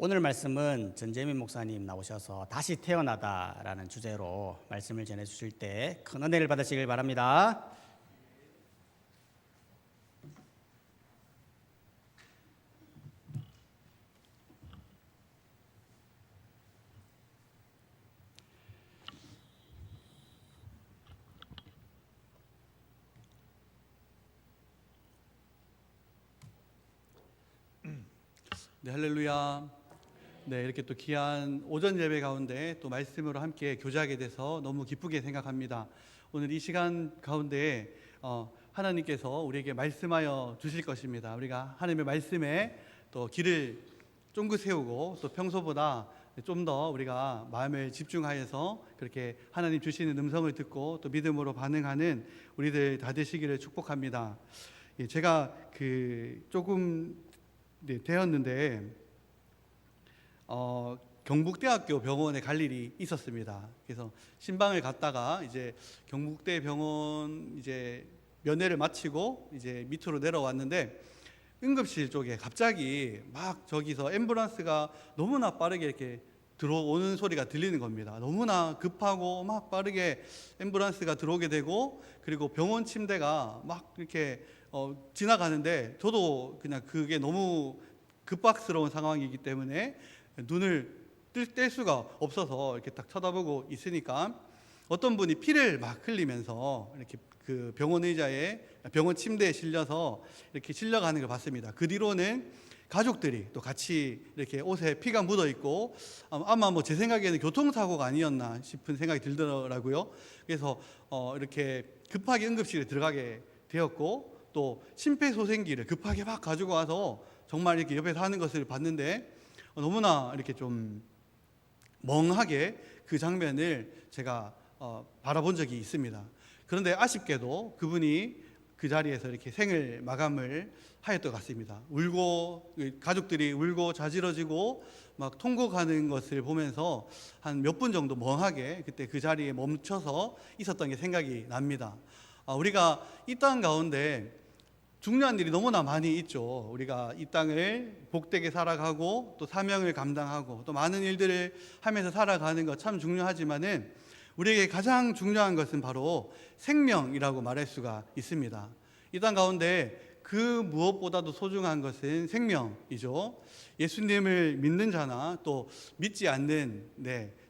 오늘 말씀은 전재민 목사님 나오셔서 다시 태어나다라는 주제로 말씀을 전해 주실 때 큰 은혜를 받으시길 바랍니다. 네, 할렐루야. 네, 이렇게 또 귀한 오전 예배 가운데 또 말씀으로 함께 교제하게 돼서 너무 기쁘게 생각합니다. 오늘 이 시간 가운데 하나님께서 우리에게 말씀하여 주실 것입니다. 우리가 하나님의 말씀에 또 귀를 쫑긋 세우고 또 평소보다 좀 더 우리가 마음을 집중하여서 그렇게 하나님 주시는 음성을 듣고 또 믿음으로 반응하는 우리들 다 되시기를 축복합니다. 제가 조금 되었는데 경북대학교 병원에 갈 일이 있었습니다. 그래서 신방을 갔다가 이제 경북대 병원 이제 면회를 마치고 이제 밑으로 내려왔는데 응급실 쪽에 갑자기 막 저기서 앰뷸런스가 너무나 빠르게 이렇게 들어오는 소리가 들리는 겁니다. 너무나 급하고 막 빠르게 앰뷸런스가 들어오게 되고, 그리고 병원 침대가 막 이렇게 지나가는데 저도 그냥 그게 너무 급박스러운 상황이기 때문에 눈을 뗄 수가 없어서 이렇게 딱 쳐다보고 있으니까 어떤 분이 피를 막 흘리면서 이렇게 그 병원 의자에, 병원 침대에 실려서 이렇게 실려가는 걸 봤습니다. 그 뒤로는 가족들이 또 같이 이렇게 옷에 피가 묻어 있고, 아마 뭐 제 생각에는 교통사고가 아니었나 싶은 생각이 들더라고요. 그래서 이렇게 급하게 응급실에 들어가게 되었고, 또 심폐소생기를 급하게 막 가지고 와서 정말 이렇게 옆에서 하는 것을 봤는데 너무나 이렇게 좀 멍하게 그 장면을 제가 바라본 적이 있습니다. 그런데 아쉽게도 그분이 그 자리에서 이렇게 생을 마감을 하였던 것 같습니다. 울고, 가족들이 울고 자지러지고 막 통곡하는 것을 보면서 한 몇 분 정도 멍하게 그때 그 자리에 멈춰서 있었던 게 생각이 납니다. 우리가 이 땅 가운데 중요한 일이 너무나 많이 있죠. 우리가 이 땅을 복되게 살아가고 또 사명을 감당하고 또 많은 일들을 하면서 살아가는 것 참 중요하지만은 우리에게 가장 중요한 것은 바로 생명이라고 말할 수가 있습니다. 이 땅 가운데 그 무엇보다도 소중한 것은 생명이죠. 예수님을 믿는 자나 또 믿지 않는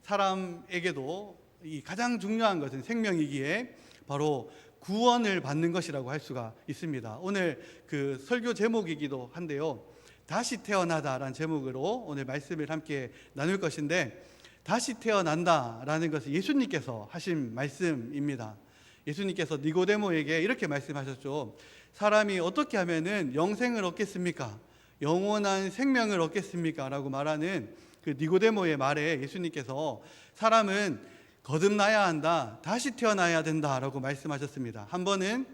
사람에게도 이 가장 중요한 것은 생명이기에 바로 구원을 받는 것이라고 할 수가 있습니다. 오늘 그 설교 제목이기도 한데요, 다시 태어나다라는 제목으로 오늘 말씀을 함께 나눌 것인데, 다시 태어난다라는 것은 예수님께서 하신 말씀입니다. 예수님께서 니고데모에게 이렇게 말씀하셨죠. 사람이 어떻게 하면은 영생을 얻겠습니까? 영원한 생명을 얻겠습니까? 라고 말하는 그 니고데모의 말에 예수님께서 사람은 거듭나야 한다, 다시 태어나야 된다라고 말씀하셨습니다. 한 번은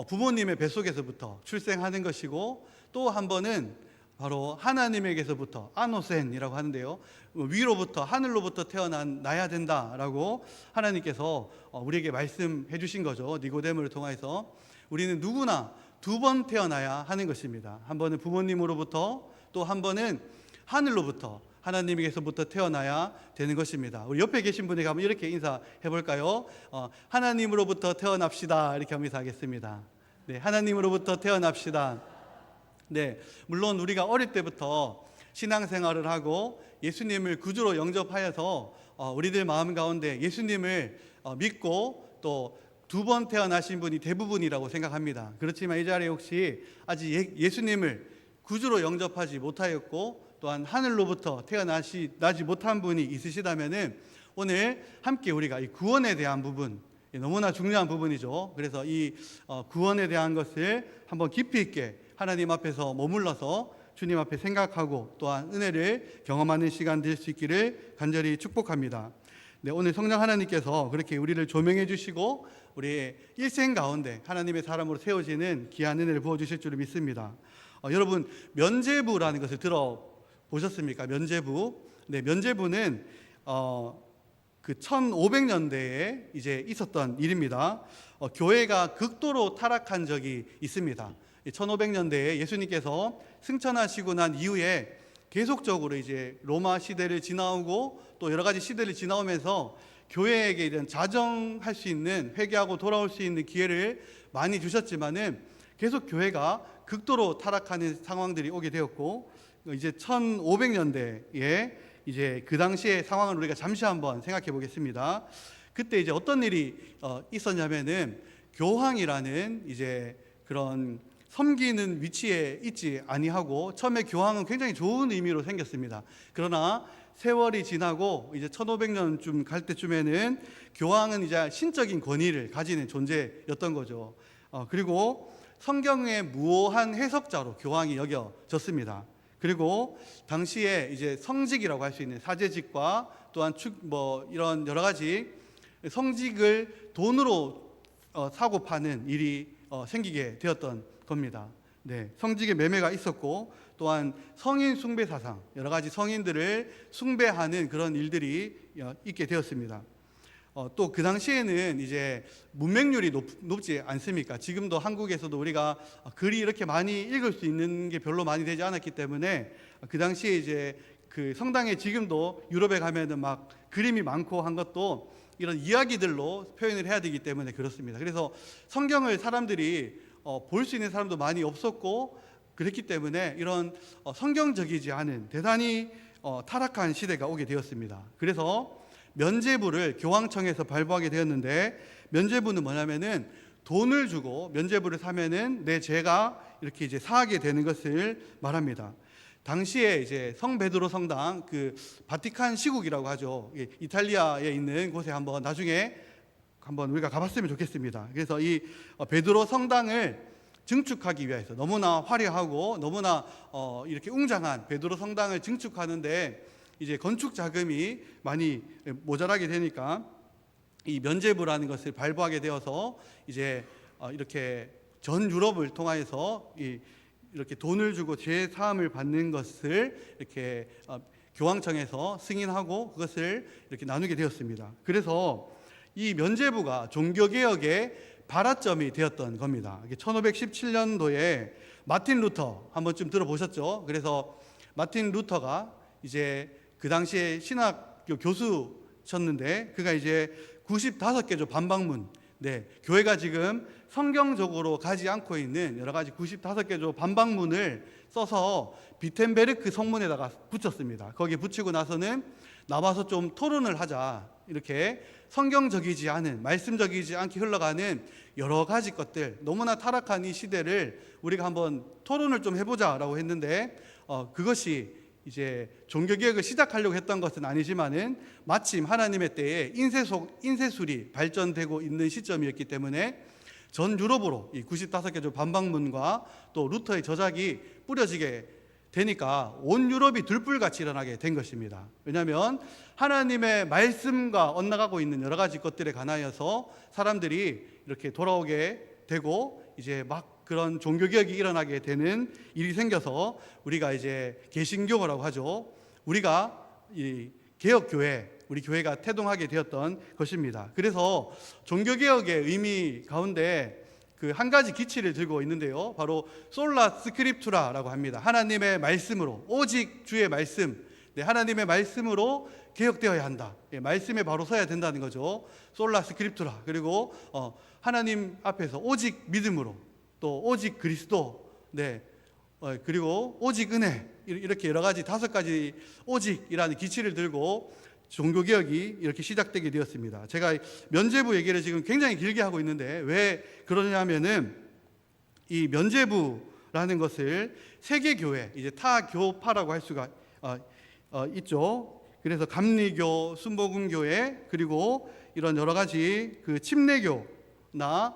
부모님의 뱃속에서부터 출생하는 것이고, 또 한 번은 바로 하나님에게서부터 아노센이라고 하는데요, 위로부터 하늘로부터 태어나야 된다라고 하나님께서 우리에게 말씀해 주신 거죠. 니고데모를 통해서 우리는 누구나 두 번 태어나야 하는 것입니다. 한 번은 부모님으로부터, 또 한 번은 하늘로부터 하나님에게서부터 태어나야 되는 것입니다. 우리 옆에 계신 분에게 한번 이렇게 인사해 볼까요? 하나님으로부터 태어납시다, 이렇게 하면 인사하겠습니다. 네, 하나님으로부터 태어납시다. 네, 물론 우리가 어릴 때부터 신앙생활을 하고 예수님을 구주로 영접하여서 우리들 마음 가운데 예수님을 믿고 또 두 번 태어나신 분이 대부분이라고 생각합니다. 그렇지만 이 자리에 혹시 아직 예수님을 구주로 영접하지 못하였고 또한 하늘로부터 태어나지 못한 분이 있으시다면은 오늘 함께 우리가 이 구원에 대한 부분, 너무나 중요한 부분이죠. 그래서 이 구원에 대한 것을 한번 깊이 있게 하나님 앞에서 머물러서 주님 앞에 생각하고 또한 은혜를 경험하는 시간 될 수 있기를 간절히 축복합니다. 네, 오늘 성령 하나님께서 그렇게 우리를 조명해 주시고 우리의 일생 가운데 하나님의 사람으로 세워지는 귀한 은혜를 부어주실 줄을 믿습니다. 여러분, 면죄부라는 것을 들어보셨습니까? 면죄부. 네, 면죄부는 그 1500년대에 이제 있었던 일입니다. 교회가 극도로 타락한 적이 있습니다. 1500년대에 예수님께서 승천하시고 난 이후에 계속적으로 이제 로마 시대를 지나오고 또 여러 가지 시대를 지나오면서 교회에게 이런 자정할 수 있는, 회개하고 돌아올 수 있는 기회를 많이 주셨지만은 계속 교회가 극도로 타락하는 상황들이 오게 되었고, 이제 1500년대에 이제 그 당시의 상황을 우리가 잠시 한번 생각해 보겠습니다. 그때 이제 어떤 일이 있었냐면은 교황이라는 이제 그런 섬기는 위치에 있지 아니하고, 처음에 교황은 굉장히 좋은 의미로 생겼습니다. 그러나 세월이 지나고 이제 1500년쯤 갈 때쯤에는 교황은 이제 신적인 권위를 가지는 존재였던 거죠. 그리고 성경의 무오한 해석자로 교황이 여겨졌습니다. 그리고 당시에 이제 성직이라고 할 수 있는 사제직과 또한 이런 여러 가지 성직을 돈으로 사고 파는 일이 생기게 되었던 겁니다. 네, 성직의 매매가 있었고, 또한 성인 숭배 사상, 여러 가지 성인들을 숭배하는 그런 일들이 있게 되었습니다. 또 그 당시에는 이제 문맹률이 높지 않습니까? 지금도 한국에서도 우리가 글이 이렇게 많이 읽을 수 있는 게 별로 많이 되지 않았기 때문에, 그 당시에 이제 그 성당에 지금도 유럽에 가면은 막 그림이 많고 한 것도 이런 이야기들로 표현을 해야 되기 때문에 그렇습니다. 그래서 성경을 사람들이 볼 수 있는 사람도 많이 없었고, 그렇기 때문에 이런 성경적이지 않은 대단히 타락한 시대가 오게 되었습니다. 그래서 면죄부를 교황청에서 발부하게 되었는데, 면죄부는 뭐냐면은 돈을 주고 면죄부를 사면은 내 죄가 이렇게 이제 사하게 되는 것을 말합니다. 당시에 이제 성 베드로 성당, 그 바티칸 시국이라고 하죠. 이탈리아에 있는 곳에 한번 나중에 한번 우리가 가봤으면 좋겠습니다. 그래서 이 베드로 성당을 증축하기 위해서, 너무나 화려하고 너무나 이렇게 웅장한 베드로 성당을 증축하는데 이제 건축 자금이 많이 모자라게 되니까 이 면죄부라는 것을 발부하게 되어서 이제 이렇게 전 유럽을 통하여서 이렇게 돈을 주고 죄 사함을 받는 것을 이렇게 교황청에서 승인하고 그것을 이렇게 나누게 되었습니다. 그래서 이 면죄부가 종교개혁의 발화점이 되었던 겁니다. 1517년도에 마틴 루터 한 번쯤 들어보셨죠? 그래서 마틴 루터가 이제 그 당시에 신학교 교수셨는데, 그가 이제 95개조 반박문, 교회가 지금 성경적으로 가지 않고 있는 여러 가지 95개조 반박문을 써서 비텐베르크 성문에다가 붙였습니다. 거기에 붙이고 나서는 나와서 좀 토론을 하자, 이렇게 성경적이지 않은, 말씀적이지 않게 흘러가는 여러 가지 것들, 너무나 타락한 이 시대를 우리가 한번 토론을 좀 해보자라고 했는데, 그것이 이제 종교개혁을 시작하려고 했던 것은 아니지만은 마침 하나님의 때에 인쇄술이 발전되고 있는 시점이었기 때문에 전 유럽으로 이 95개조 반박문과 또 루터의 저작이 뿌려지게 되니까 온 유럽이 들불같이 일어나게 된 것입니다. 왜냐하면 하나님의 말씀과 엇나가고 있는 여러 가지 것들에 관하여서 사람들이 이렇게 돌아오게 되고, 이제 막 그런 종교개혁이 일어나게 되는 일이 생겨서 우리가 이제 개신교라고 하죠. 우리가 이 개혁교회, 우리 교회가 태동하게 되었던 것입니다. 그래서 종교개혁의 의미 가운데 그 한 가지 기치를 들고 있는데요, 바로 솔라 스크립투라라고 합니다. 하나님의 말씀으로, 오직 주의 말씀, 하나님의 말씀으로 개혁되어야 한다. 말씀에 바로 서야 된다는 거죠. 솔라 스크립투라. 그리고 하나님 앞에서 오직 믿음으로, 또 오직 그리스도, 그리고 오직 은혜, 이렇게 여러 가지 5가지 오직이라는 기치를 들고 종교개혁이 이렇게 시작되게 되었습니다. 제가 면죄부 얘기를 지금 굉장히 길게 하고 있는데 왜 그러냐면은 이 면죄부라는 것을 세계교회, 이제 타교파라고 할 수가 있죠. 그래서 감리교, 순복음교회, 그리고 이런 여러 가지 그 침례교나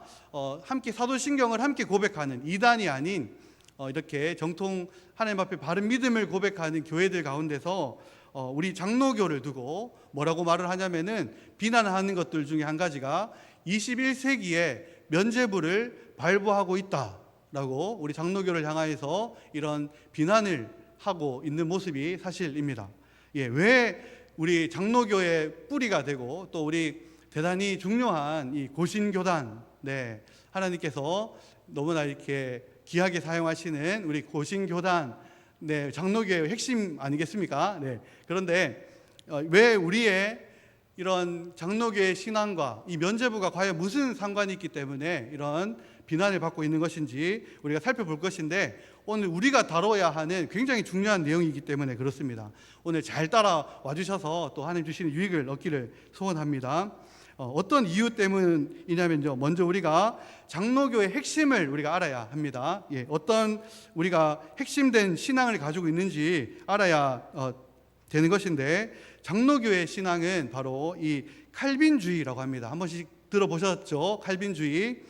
함께 사도신경을 함께 고백하는 이단이 아닌 이렇게 정통 하나님 앞에 바른 믿음을 고백하는 교회들 가운데서 우리 장로교를 두고 뭐라고 말을 하냐면은, 비난하는 것들 중에 한 가지가 21세기에 면죄부를 발부하고 있다라고 우리 장로교를 향하여서 이런 비난을 하고 있는 모습이 사실입니다. 왜 우리 장로교의 뿌리가 되고 또 우리 대단히 중요한 이 고신교단, 하나님께서 너무나 이렇게 귀하게 사용하시는 우리 고신교단의 네, 장로교의 핵심 아니겠습니까? 네. 그런데 왜 우리의 이런 장로교의 신앙과 이 면죄부가 과연 무슨 상관이 있기 때문에 이런 비난을 받고 있는 것인지 우리가 살펴볼 것인데, 오늘 우리가 다뤄야 하는 굉장히 중요한 내용이기 때문에 그렇습니다. 오늘 잘 따라와 주셔서 또 하나님 주시는 유익을 얻기를 소원합니다. 어떤 이유 때문이냐면요, 먼저 우리가 장로교의 핵심을 우리가 알아야 합니다. 어떤 우리가 핵심된 신앙을 가지고 있는지 알아야 되는 것인데, 장로교의 신앙은 바로 이 칼빈주의라고 합니다. 한 번씩 들어보셨죠? 칼빈주의.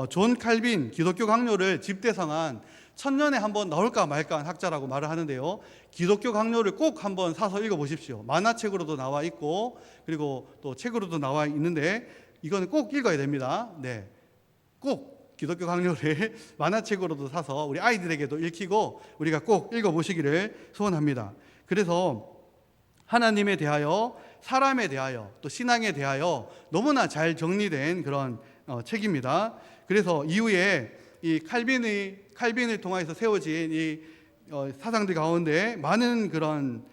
존 칼빈 기독교 강요를 집대성한 천년에 한번 나올까 말까 한 학자라고 말을 하는데요, 기독교 강요를 꼭 한번 사서 읽어보십시오. 만화책으로도 나와 있고 그리고 또 책으로도 나와 있는데 이거는 꼭 읽어야 됩니다. 네, 꼭 기독교 강요를 만화책으로도 사서 우리 아이들에게도 읽히고 우리가 꼭 읽어보시기를 소원합니다. 그래서 하나님에 대하여, 사람에 대하여, 또 신앙에 대하여 너무나 잘 정리된 그런 책입니다. 그래서 이후에 이 칼빈을 통해서 세워진 이 사상들 가운데 많은 그런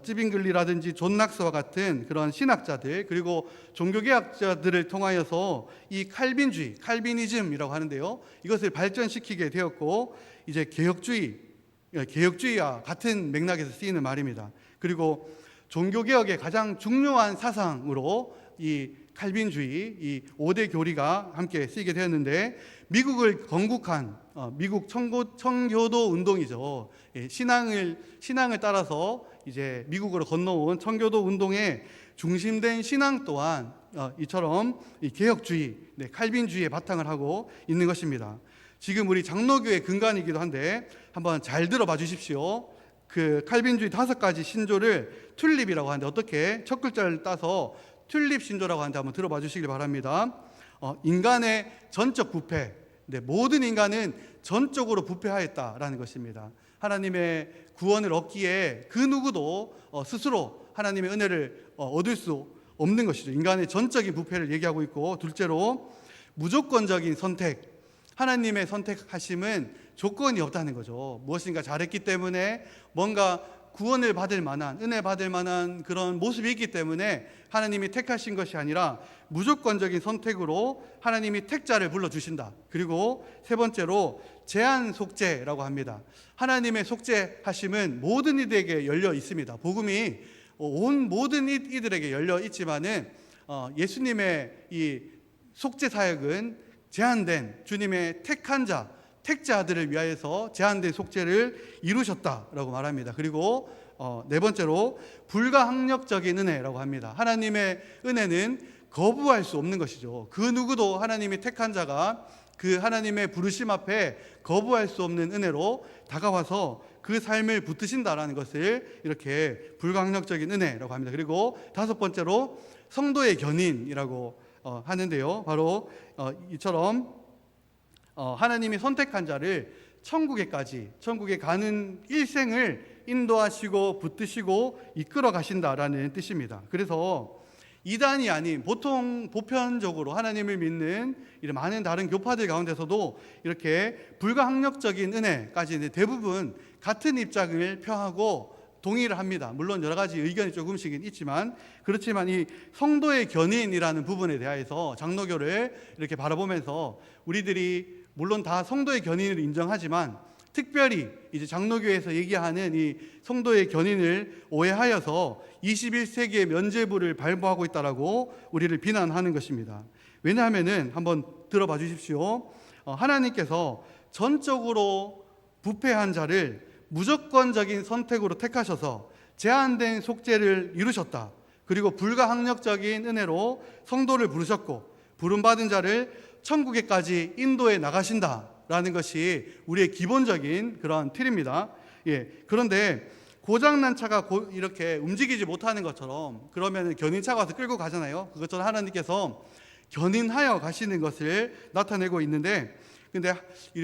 찌빙글리라든지 존 낙스와 같은 그런 신학자들, 그리고 종교개혁자들을 통하여서 이 칼빈주의, 칼비니즘이라고 하는데요, 이것을 발전시키게 되었고, 이제 개혁주의와 같은 맥락에서 쓰이는 말입니다. 그리고 종교개혁의 가장 중요한 사상으로 이 칼빈주의, 이 5대 교리가 함께 쓰이게 되었는데, 미국을 건국한 미국 청교도 운동이죠. 신앙을 따라서 이제 미국으로 건너온 청교도 운동의 중심된 신앙 또한 이처럼 이 개혁주의, 칼빈주의에 바탕을 하고 있는 것입니다. 지금 우리 장로교의 근간이기도 한데 한번 잘 들어봐 주십시오. 그 칼빈주의 5가지 신조를 튤립이라고 하는데, 어떻게 첫 글자를 따서 튤립 신조라고 하는데 한번 들어봐 주시길 바랍니다. 인간의 전적 부패, 모든 인간은 전적으로 부패하였다라는 것입니다. 하나님의 구원을 얻기에 그 누구도 스스로 하나님의 은혜를 얻을 수 없는 것이죠. 인간의 전적인 부패를 얘기하고 있고, 둘째로 무조건적인 선택, 하나님의 선택하심은 조건이 없다는 거죠. 무엇인가 잘했기 때문에, 뭔가 구원을 받을 만한, 은혜 받을 만한 그런 모습이 있기 때문에 하나님이 택하신 것이 아니라 무조건적인 선택으로 하나님이 택자를 불러주신다. 그리고 세 번째로 제한 속죄라고 합니다. 하나님의 속죄하심은 모든 이들에게 열려 있습니다. 복음이 온 모든 이들에게 열려 있지만은 예수님의 이 속죄 사역은 제한된, 주님의 택한 자, 택자들을 위하여서 제한된 속죄를 이루셨다라고 말합니다. 그리고 네 번째로 불가항력적인 은혜라고 합니다. 하나님의 은혜는 거부할 수 없는 것이죠. 그 누구도 하나님이 택한 자가 그 하나님의 부르심 앞에 거부할 수 없는 은혜로 다가와서 그 삶을 붙드신다라는 것을 이렇게 불가항력적인 은혜라고 합니다. 그리고 5번째로 성도의 견인이라고 하는데요, 바로 이처럼 하나님이 선택한 자를 천국에 가는 일생을 인도하시고 붙드시고 이끌어 가신다라는 뜻입니다. 그래서 이단이 아닌 보편적으로 하나님을 믿는 이런 많은 다른 교파들 가운데서도 이렇게 불가항력적인 은혜까지 대부분 같은 입장을 표하고 동의를 합니다. 물론 여러 가지 의견이 조금씩은 있지만, 그렇지만 이 성도의 견인이라는 부분에 대해서 장로교를 이렇게 바라보면서 우리들이 물론 다 성도의 견인을 인정하지만, 특별히 이제 장로교에서 얘기하는 이 성도의 견인을 오해하여서 21세기의 면죄부를 발부하고 있다라고 우리를 비난하는 것입니다. 왜냐하면은 한번 들어봐 주십시오. 하나님께서 전적으로 부패한 자를 무조건적인 선택으로 택하셔서 제한된 속죄를 이루셨다. 그리고 불가항력적인 은혜로 성도를 부르셨고, 부름받은 자를 천국에까지 인도해 나가신다라는 것이 우리의 기본적인 그런 틀입니다. 그런데 고장난 차가 이렇게 움직이지 못하는 것처럼, 그러면 견인차가 와서 끌고 가잖아요. 그것처럼 하나님께서 견인하여 가시는 것을 나타내고 있는데, 근데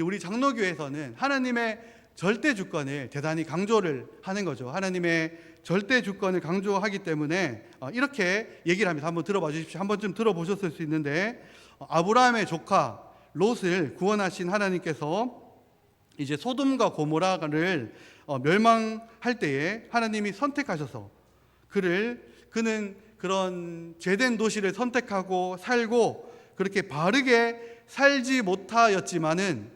우리 장로교에서는 하나님의 절대 주권을 대단히 강조를 하는 거죠. 하나님의 절대 주권을 강조하기 때문에 이렇게 얘기를 합니다. 한번 들어봐 주십시오. 한 번쯤 들어보셨을 수 있는데, 아브라함의 조카 롯을 구원하신 하나님께서 이제 소돔과 고모라를 멸망할 때에 하나님이 선택하셔서 그는 그런 죄된 도시를 선택하고 살고 그렇게 바르게 살지 못하였지만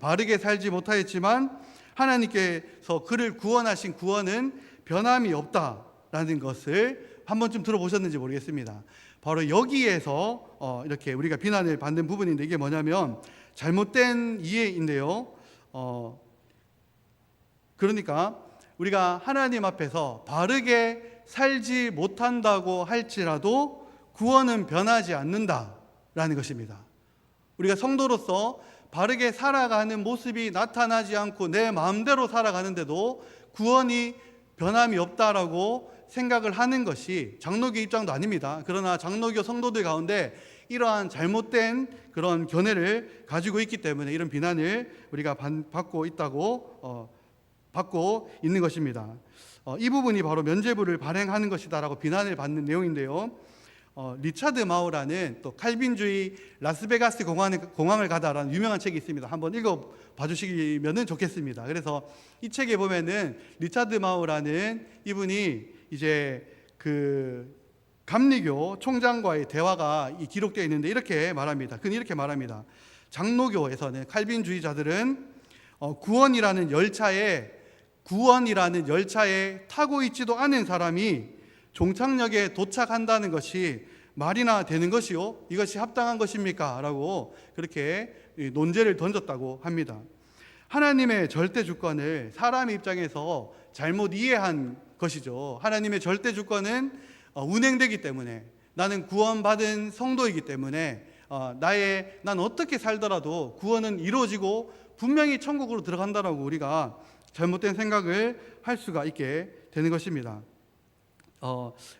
하나님께서 그를 구원하신 구원은 변함이 없다라는 것을 한 번쯤 들어보셨는지 모르겠습니다. 바로 여기에서 이렇게 우리가 비난을 받는 부분인데, 이게 뭐냐면 잘못된 이해인데요. 그러니까 우리가 하나님 앞에서 바르게 살지 못한다고 할지라도 구원은 변하지 않는다라는 것입니다. 우리가 성도로서 바르게 살아가는 모습이 나타나지 않고 내 마음대로 살아가는데도 구원이 변함이 없다라고 생각을 하는 것이 장로교 입장도 아닙니다. 그러나 장로교 성도들 가운데 이러한 잘못된 그런 견해를 가지고 있기 때문에 이런 비난을 우리가 받고 있는 것입니다. 이 부분이 바로 면죄부를 발행하는 것이다라고 비난을 받는 내용인데요. 리차드 마우라는 또 칼빈주의 라스베가스 공항을 가다라는 유명한 책이 있습니다. 한번 읽어 봐주시면 좋겠습니다. 그래서 이 책에 보면은 리차드 마우라는 이분이 이제 그 감리교 총장과의 대화가 타있는데 이렇게 말합니다. 그는 이렇게 말합니다. 장로교에서는 칼빈주의자들은 구원이라는 열차에 타고 있지도 않은 사람이 종착역에 도착한다는 것이 말이나 되는 것이요? 이것이 합당한 것입니까? 라고 그렇게 논제를 던졌다고 합니다. 하나님의 절대 주권을 사람의 입장에서 잘못 이해한 것이죠. 하나님의 절대 주권은 운행되기 때문에, 나는 구원받은 성도이기 때문에 난 어떻게 살더라도 구원은 이루어지고 분명히 천국으로 들어간다라고 우리가 잘못된 생각을 할 수가 있게 되는 것입니다.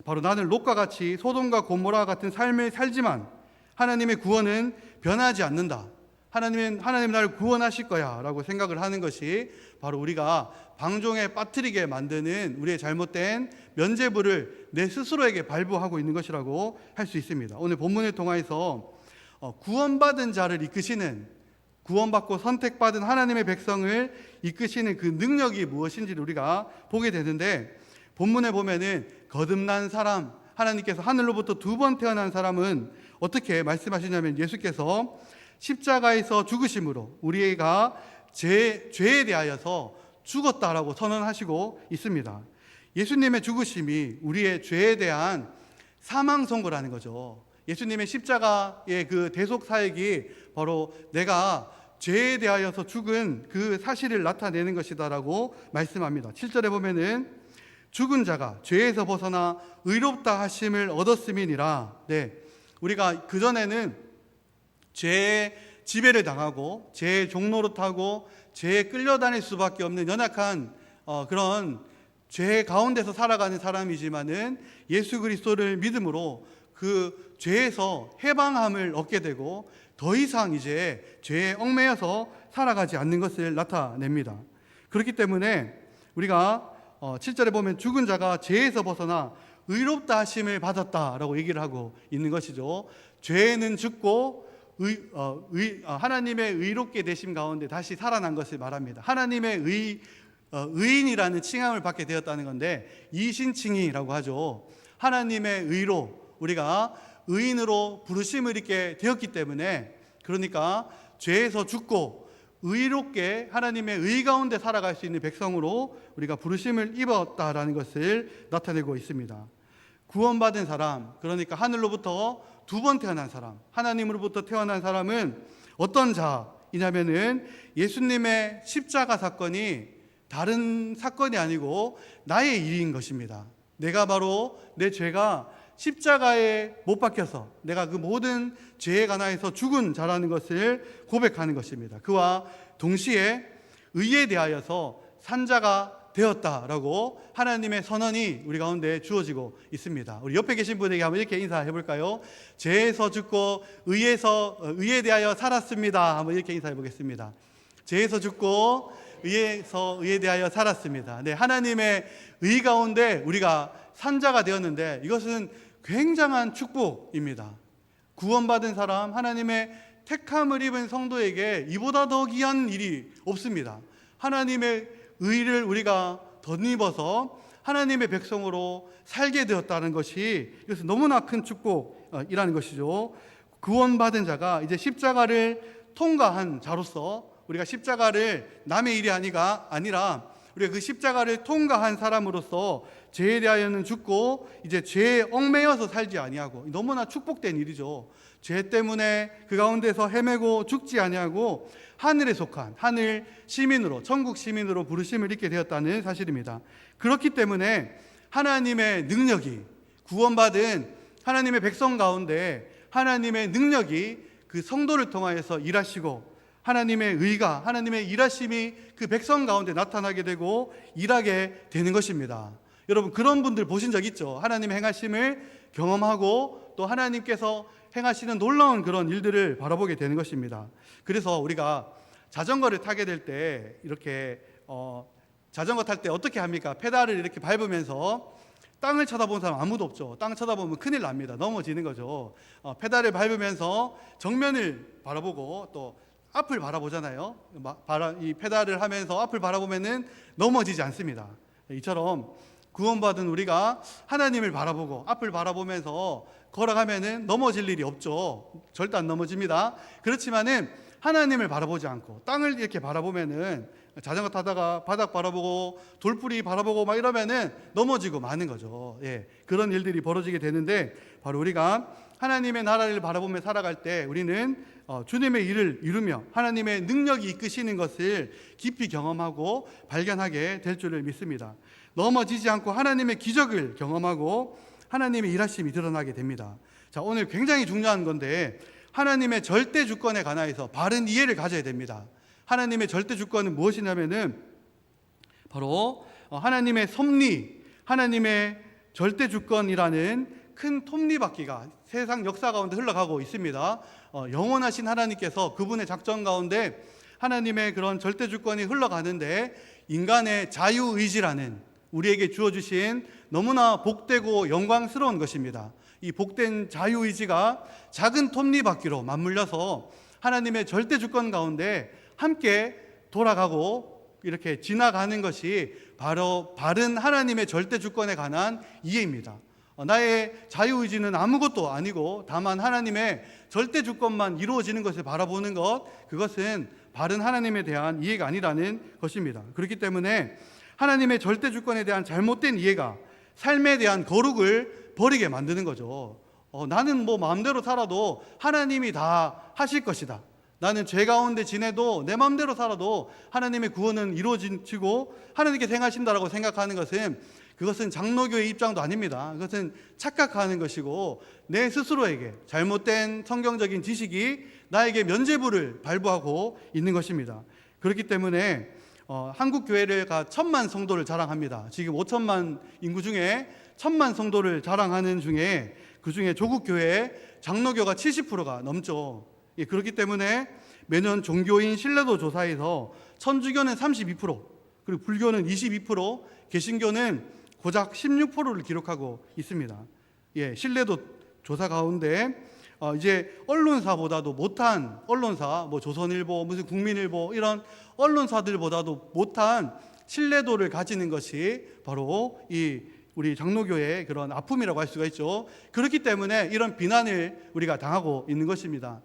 바로 나는 롯과 같이 소돔과 고모라 같은 삶을 살지만 하나님의 구원은 변하지 않는다. 하나님 나를 구원하실 거야 라고 생각을 하는 것이 바로 우리가 방종에 빠뜨리게 만드는 우리의 잘못된 면죄부를 내 스스로에게 발부하고 있는 것이라고 할 수 있습니다. 오늘 본문을 통해서 구원받은 자를 이끄시는, 구원받고 선택받은 하나님의 백성을 이끄시는 그 능력이 무엇인지를 우리가 보게 되는데, 본문에 보면은 거듭난 사람, 하나님께서 하늘로부터 두 번 태어난 사람은 어떻게 말씀하시냐면, 예수께서 십자가에서 죽으심으로 우리가 죄에 대하여서 죽었다라고 선언하시고 있습니다. 예수님의 죽으심이 우리의 죄에 대한 사망 선고라는 거죠. 예수님의 십자가의 그 대속 사역이 바로 내가 죄에 대하여서 죽은 그 사실을 나타내는 것이다라고 말씀합니다. 7절에 보면은 죽은 자가 죄에서 벗어나 의롭다 하심을 얻었음이니라. 네, 우리가 그전에는 죄의 지배를 당하고 죄의 종로로 타고 죄에 끌려다닐 수밖에 없는 연약한 그런 죄 가운데서 살아가는 사람이지만은 예수 그리스도를 믿음으로 그 죄에서 해방함을 얻게 되고 더 이상 이제 죄에 얽매여서 살아가지 않는 것을 나타냅니다. 그렇기 때문에 우리가 7절에 보면 죽은 자가 죄에서 벗어나 의롭다 하심을 받았다라고 얘기를 하고 있는 것이죠. 죄는 죽고 하나님의 의롭게 되심 가운데 다시 살아난 것을 말합니다. 하나님의 의인이라는 칭함을 받게 되었다는 건데, 이신칭이라고 하죠. 하나님의 의로 우리가 의인으로 부르심을 입게 되었기 때문에, 그러니까 죄에서 죽고 의롭게 하나님의 의 가운데 살아갈 수 있는 백성으로 우리가 부르심을 입었다라는 것을 나타내고 있습니다. 구원받은 사람, 그러니까 하늘로부터 두 번 태어난 사람, 하나님으로부터 태어난 사람은 어떤 자이냐면은 예수님의 십자가 사건이 다른 사건이 아니고 나의 일인 것입니다. 내가 바로 내 죄가 십자가에 못 박혀서 내가 그 모든 죄에 관하여서 죽은 자라는 것을 고백하는 것입니다. 그와 동시에 의에 대하여서 산자가 되었다라고 하나님의 선언이 우리 가운데 주어지고 있습니다. 우리 옆에 계신 분에게 한번 이렇게 인사해 볼까요? 죄에서 죽고 의에 대하여 살았습니다. 한번 이렇게 인사해 보겠습니다. 죄에서 죽고 의에 대하여 살았습니다. 네, 하나님의 의 가운데 우리가 산자가 되었는데 이것은 굉장한 축복입니다. 구원받은 사람, 하나님의 택함을 입은 성도에게 이보다 더 귀한 일이 없습니다. 하나님의 의를 우리가 덧입어서 하나님의 백성으로 살게 되었다는 것이 이것은 너무나 큰 축복이라는 것이죠. 구원받은 자가 이제 십자가를 통과한 자로서 우리가 십자가를 남의 일이 아니라 우리가 그 십자가를 통과한 사람으로서 죄에 대하여는 죽고 이제 죄에 얽매여서 살지 아니하고, 너무나 축복된 일이죠. 죄 때문에 그 가운데서 헤매고 죽지 아니하고 하늘에 속한 하늘 시민으로, 천국 시민으로 부르심을 입게 되었다는 사실입니다. 그렇기 때문에 하나님의 능력이, 구원받은 하나님의 백성 가운데 하나님의 능력이 그 성도를 통하여서 일하시고, 하나님의 의가, 하나님의 일하심이 그 백성 가운데 나타나게 되고 일하게 되는 것입니다. 여러분, 그런 분들 보신 적 있죠? 하나님의 행하심을 경험하고 또 하나님께서 행하시는 놀라운 그런 일들을 바라보게 되는 것입니다. 그래서 우리가 자전거를 타게 될 때 이렇게 자전거 탈 때 어떻게 합니까? 페달을 이렇게 밟으면서 땅을 쳐다보는 사람 아무도 없죠. 땅 쳐다보면 큰일 납니다. 넘어지는 거죠. 페달을 밟으면서 정면을 바라보고 또 앞을 바라보잖아요. 이 페달을 하면서 앞을 바라보면은 넘어지지 않습니다. 이처럼 구원받은 우리가 하나님을 바라보고 앞을 바라보면서 걸어가면은 넘어질 일이 없죠. 절대 안 넘어집니다. 그렇지만은 하나님을 바라보지 않고 땅을 이렇게 바라보면은, 자전거 타다가 바닥 바라보고 돌뿌리 바라보고 막 이러면은 넘어지고 마는 거죠. 예, 그런 일들이 벌어지게 되는데, 바로 우리가 하나님의 나라를 바라보며 살아갈 때 우리는 주님의 일을 이루며 하나님의 능력이 이끄시는 것을 깊이 경험하고 발견하게 될 줄을 믿습니다. 넘어지지 않고 하나님의 기적을 경험하고 하나님의 일하심이 드러나게 됩니다. 자, 오늘 굉장히 중요한 건데, 하나님의 절대 주권에 관하여서 바른 이해를 가져야 됩니다. 하나님의 절대 주권은 무엇이냐면은 바로 하나님의 섭리, 하나님의 절대 주권이라는 큰 톱니바퀴가 세상 역사 가운데 흘러가고 있습니다. 영원하신 하나님께서 그분의 작전 가운데 하나님의 그런 절대 주권이 흘러가는데, 인간의 자유의지라는 우리에게 주어주신 너무나 복되고 영광스러운 것입니다. 이 복된 자유의지가 작은 톱니바퀴로 맞물려서 하나님의 절대 주권 가운데 함께 돌아가고 이렇게 지나가는 것이 바로 바른 하나님의 절대 주권에 관한 이해입니다. 나의 자유의지는 아무것도 아니고 다만 하나님의 절대 주권만 이루어지는 것을 바라보는 것, 그것은 바른 하나님에 대한 이해가 아니라는 것입니다. 그렇기 때문에 하나님의 절대 주권에 대한 잘못된 이해가 삶에 대한 거룩을 버리게 만드는 거죠. 나는 뭐 마음대로 살아도 하나님이 다 하실 것이다. 나는 죄 가운데 지내도 내 마음대로 살아도 하나님의 구원은 이루어지고 하나님께서 행하신다라고 생각하는 것은, 그것은 장로교의 입장도 아닙니다. 그것은 착각하는 것이고 내 스스로에게 잘못된 성경적인 지식이 나에게 면죄부를 발부하고 있는 것입니다. 그렇기 때문에 한국 교회가 1000만 성도를 자랑합니다. 지금 5천만 인구 중에 1000만 성도를 자랑하는 중에, 그 중에 조국 교회 장로교가 70%가 넘죠. 그렇기 때문에 매년 종교인 신뢰도 조사에서 천주교는 32%, 그리고 불교는 22%, 개신교는 고작 16%를 기록하고 있습니다. 신뢰도 조사 가운데 이제 언론사보다도 못한 언론사, 뭐 조선일보, 무슨 국민일보 이런 언론사들보다도 못한 신뢰도를 가지는 것이 바로 이 우리 장로교의 그런 아픔이라고 할 수가 있죠. 그렇기 때문에 이런 비난을 우리가 당하고 있는 것입니다.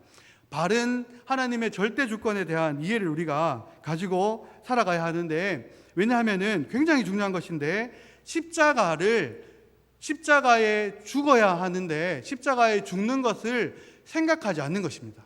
바른 하나님의 절대 주권에 대한 이해를 우리가 가지고 살아가야 하는데, 왜냐하면은 굉장히 중요한 것인데, 십자가에 죽어야 하는데 십자가에 죽는 것을 생각하지 않는 것입니다.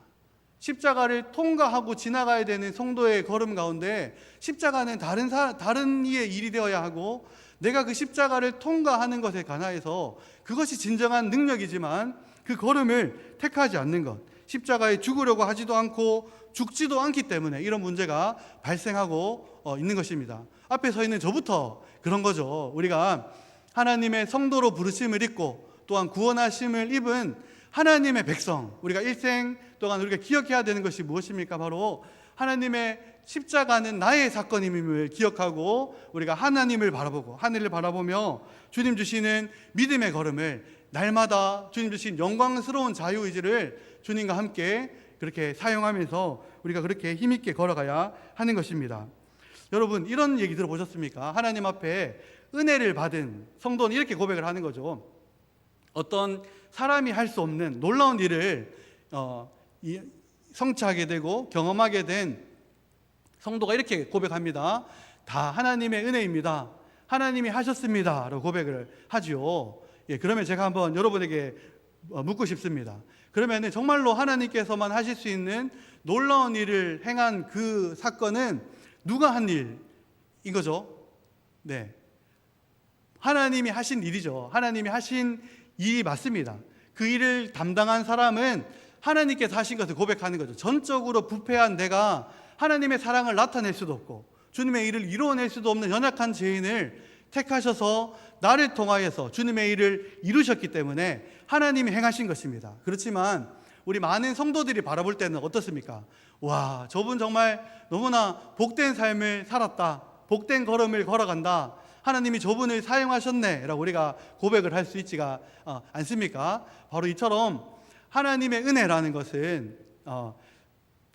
십자가를 통과하고 지나가야 되는 성도의 걸음 가운데 십자가는 다른 이의 일이 되어야 하고, 내가 그 십자가를 통과하는 것에 관하여서 그것이 진정한 능력이지만 그 걸음을 택하지 않는 것, 십자가에 죽으려고 하지도 않고 죽지도 않기 때문에 이런 문제가 발생하고 있는 것입니다. 앞에 서 있는 저부터 그런 거죠. 우리가 하나님의 성도로 부르심을 입고 또한 구원하심을 입은 하나님의 백성, 우리가 일생 동안 우리가 기억해야 되는 것이 무엇입니까? 바로 하나님의 십자가는 나의 사건임을 기억하고 우리가 하나님을 바라보고 하늘을 바라보며 주님 주시는 믿음의 걸음을, 날마다 주님 주신 영광스러운 자유의지를 주님과 함께 그렇게 사용하면서 우리가 그렇게 힘있게 걸어가야 하는 것입니다. 여러분 이런 얘기 들어보셨습니까? 하나님 앞에 은혜를 받은 성도는 이렇게 고백을 하는 거죠. 어떤 사람이 할 수 없는 놀라운 일을 성취하게 되고 경험하게 된 성도가 이렇게 고백합니다. 다 하나님의 은혜입니다. 하나님이 하셨습니다. 라고 고백을 하지요. 예, 그러면 제가 한번 여러분에게 묻고 싶습니다. 그러면 정말로 하나님께서만 하실 수 있는 놀라운 일을 행한 그 사건은 누가 한 일인 거죠? 네, 하나님이 하신 일이죠. 하나님이 하신 일이 맞습니다. 그 일을 담당한 사람은 하나님께서 하신 것을 고백하는 거죠. 전적으로 부패한 내가 하나님의 사랑을 나타낼 수도 없고 주님의 일을 이루어낼 수도 없는 연약한 죄인을 택하셔서 나를 통하여서 주님의 일을 이루셨기 때문에 하나님이 행하신 것입니다. 그렇지만 우리 많은 성도들이 바라볼 때는 어떻습니까? 와, 저분 정말 너무나 복된 삶을 살았다, 복된 걸음을 걸어간다, 하나님이 저분을 사용하셨네 라고 우리가 고백을 할 수 있지가 않습니까? 바로 이처럼 하나님의 은혜라는 것은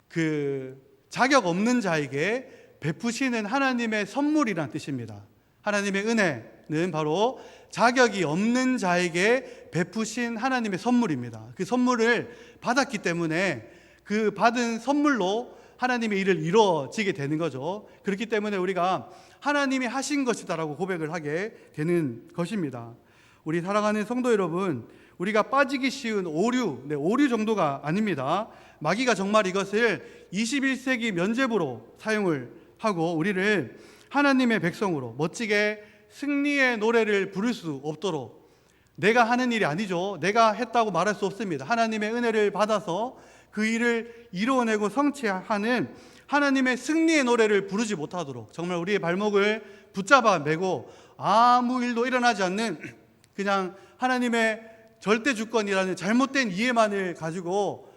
그 자격 없는 자에게 베푸시는 하나님의 선물이라는 뜻입니다. 하나님의 은혜는 바로 자격이 없는 자에게 베푸신 하나님의 선물입니다. 그 선물을 받았기 때문에 그 받은 선물로 하나님의 일을 이루어지게 되는 거죠. 그렇기 때문에 우리가 하나님이 하신 것이다라고 고백을 하게 되는 것입니다. 우리 사랑하는 성도 여러분, 우리가 빠지기 쉬운 오류 정도가 아닙니다. 마귀가 정말 이것을 21세기 면죄부로 사용을 하고 우리를 하나님의 백성으로 멋지게 승리의 노래를 부를 수 없도록, 내가 하는 일이 아니죠. 내가 했다고 말할 수 없습니다. 하나님의 은혜를 받아서 그 일을 이루어내고 성취하는 하나님의 승리의 노래를 부르지 못하도록 정말 우리의 발목을 붙잡아 매고 아무 일도 일어나지 않는 그냥 하나님의 절대 주권이라는 잘못된 이해만을 가지고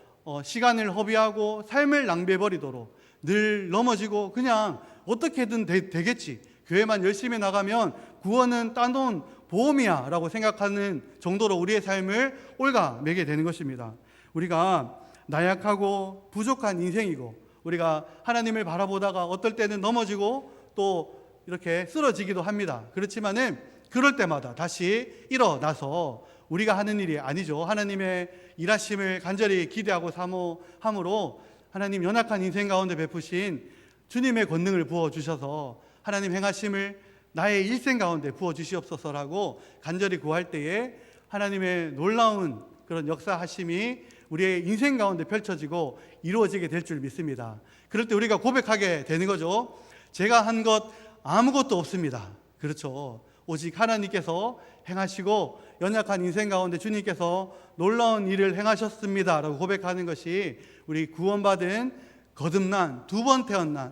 시간을 허비하고 삶을 낭비해버리도록 늘 넘어지고 그냥 어떻게든 되겠지, 교회만 열심히 나가면 구원은 따놓은 보험이야 라고 생각하는 정도로 우리의 삶을 올가매게 되는 것입니다. 우리가 나약하고 부족한 인생이고 우리가 하나님을 바라보다가 어떨 때는 넘어지고 또 이렇게 쓰러지기도 합니다. 그렇지만은 그럴 때마다 다시 일어나서 우리가 하는 일이 아니죠. 하나님의 일하심을 간절히 기대하고 사모함으로 하나님 연약한 인생 가운데 베푸신 주님의 권능을 부어주셔서 하나님 행하심을 나의 일생 가운데 부어주시옵소서라고 간절히 구할 때에 하나님의 놀라운 그런 역사하심이 우리의 인생 가운데 펼쳐지고 이루어지게 될 줄 믿습니다. 그럴 때 우리가 고백하게 되는 거죠. 제가 한 것 아무것도 없습니다. 그렇죠. 오직 하나님께서 행하시고 연약한 인생 가운데 주님께서 놀라운 일을 행하셨습니다 라고 고백하는 것이 우리 구원받은 거듭난 두 번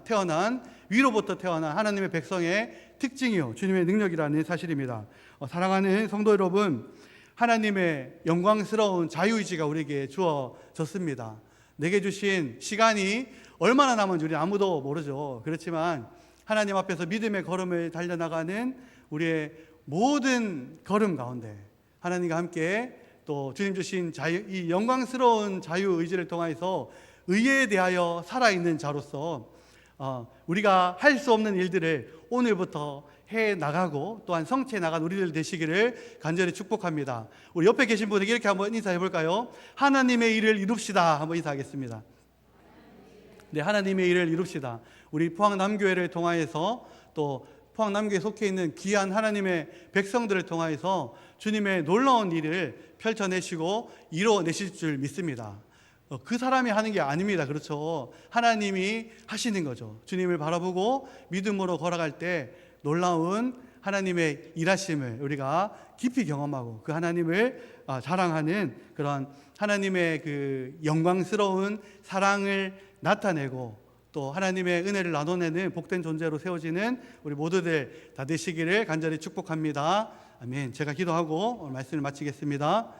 태어난 위로부터 태어난 하나님의 백성의 특징이요 주님의 능력이라는 사실입니다. 사랑하는 성도 여러분, 하나님의 영광스러운 자유의지가 우리에게 주어졌습니다. 내게 주신 시간이 얼마나 남은지 우리 아무도 모르죠. 그렇지만 하나님 앞에서 믿음의 걸음을 달려나가는 우리의 모든 걸음 가운데 하나님과 함께 또 주님 주신 이 영광스러운 자유의지를 통해서 의에 대하여 살아있는 자로서 우리가 할 수 없는 일들을 오늘부터 해나가고 또한 성취해 나간 우리들 되시기를 간절히 축복합니다. 우리 옆에 계신 분에게 이렇게 한번 인사해 볼까요? 하나님의 일을 이룹시다. 한번 인사하겠습니다. 네, 하나님의 일을 이룹시다. 우리 포항남교회를 통하여서 또 포항남교회에 속해 있는 귀한 하나님의 백성들을 통하여서 주님의 놀라운 일을 펼쳐내시고 이루어내실 줄 믿습니다. 그 사람이 하는 게 아닙니다. 그렇죠. 하나님이 하시는 거죠. 주님을 바라보고 믿음으로 걸어갈 때 놀라운 하나님의 일하심을 우리가 깊이 경험하고 그 하나님을 자랑하는 그런 하나님의 그 영광스러운 사랑을 나타내고 또 하나님의 은혜를 나눠내는 복된 존재로 세워지는 우리 모두들 다 되시기를 간절히 축복합니다. 아멘. 제가 기도하고 말씀을 마치겠습니다.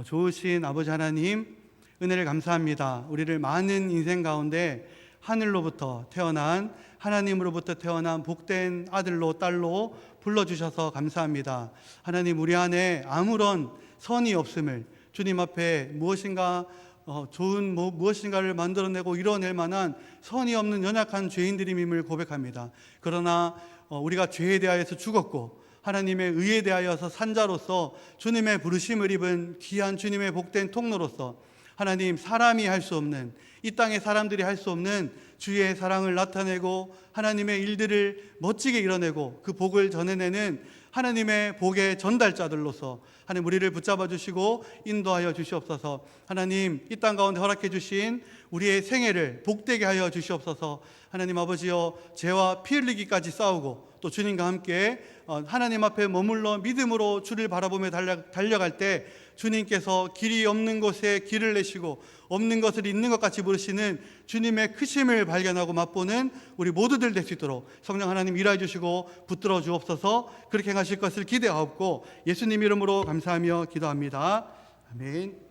좋으신 아버지 하나님, 은혜를 감사합니다. 우리를 많은 인생 가운데 하늘로부터 태어난 하나님으로부터 태어난 복된 아들로 딸로 불러주셔서 감사합니다. 하나님, 우리 안에 아무런 선이 없음을 주님 앞에 무엇인가 좋은 무엇인가를 만들어내고 이뤄낼 만한 선이 없는 연약한 죄인들임을 고백합니다. 그러나 우리가 죄에 대하여서 죽었고 하나님의 의에 대하여서 산자로서 주님의 부르심을 입은 귀한 주님의 복된 통로로서 하나님, 사람이 할 수 없는, 이 땅의 사람들이 할 수 없는 주의 사랑을 나타내고 하나님의 일들을 멋지게 이뤄내고 그 복을 전해내는 하나님의 복의 전달자들로서 하나님 우리를 붙잡아 주시고 인도하여 주시옵소서. 하나님, 이 땅 가운데 허락해 주신 우리의 생애를 복되게 하여 주시옵소서. 하나님 아버지여, 죄와 피 흘리기까지 싸우고 또 주님과 함께 하나님 앞에 머물러 믿음으로 주를 바라보며 달려갈 때 주님께서 길이 없는 곳에 길을 내시고 없는 것을 있는 것 같이 부르시는 주님의 크심을 발견하고 맛보는 우리 모두들 될 수 있도록 성령 하나님 일하여 주시고 붙들어 주옵소서. 그렇게 하실 것을 기대하옵고 예수님 이름으로 감사하며 기도합니다. 아멘.